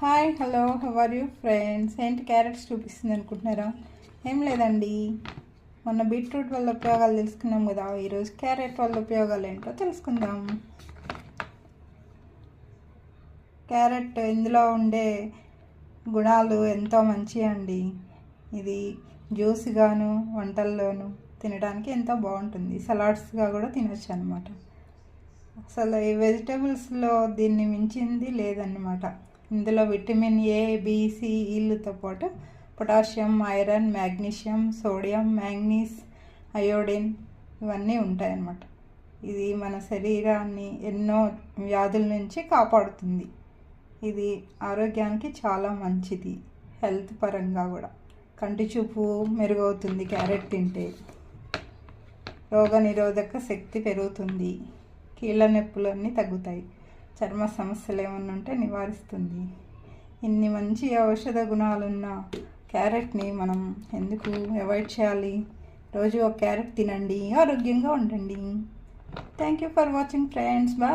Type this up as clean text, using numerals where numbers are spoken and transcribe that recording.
Hi hello how are you friends. ఏంటి carrots చూపిస్తుంది అనుకుంటున్నారా? ఏం లేదండి, మొన్న బీట్రూట్ వల్ల ఉపయోగాలు తెలుసుకున్నాం కదా, ఈరోజు క్యారెట్ వల్ల ఉపయోగాలు ఏంటో తెలుసుకుందాం. క్యారెట్ ఇందులో ఉండే గుణాలు ఎంతో మంచి అండి. ఇది జ్యూస్గాను వంటల్లోనూ తినడానికి ఎంతో బాగుంటుంది. సలాడ్స్గా కూడా తినొచ్చు అనమాట. అసలు ఈ వెజిటేబుల్స్లో దీన్ని మించింది లేదన్నమాట. ఇందులో విటమిన్ ఏ, బి, సి, ఈలతో పాటు potassium, iron, magnesium, sodium, manganese, iodine ఇవన్నీ ఉంటాయన్నమాట. ఇది మన శరీరాన్ని ఎన్నో వ్యాధుల నుంచి కాపాడుతుంది. ఇది ఆరోగ్యానికి చాలా మంచిది. హెల్త్ పరంగా కూడా కంటి చూపు మెరుగవుతుంది క్యారెట్ తింటే. రోగనిరోధక శక్తి పెరుగుతుంది. కీళ్ళ నొప్పులన్నీ తగ్గుతాయి. చర్మ సమస్యలు ఏమన్నా ఉంటే నివారిస్తుంది. ఇన్ని మంచి ఔషధ గుణాలున్న క్యారెట్ని మనం ఎందుకు అవాయిడ్ చేయాలి? రోజు ఒక క్యారెట్ తినండి, ఆరోగ్యంగా ఉండండి. Thank you for watching friends. Bye.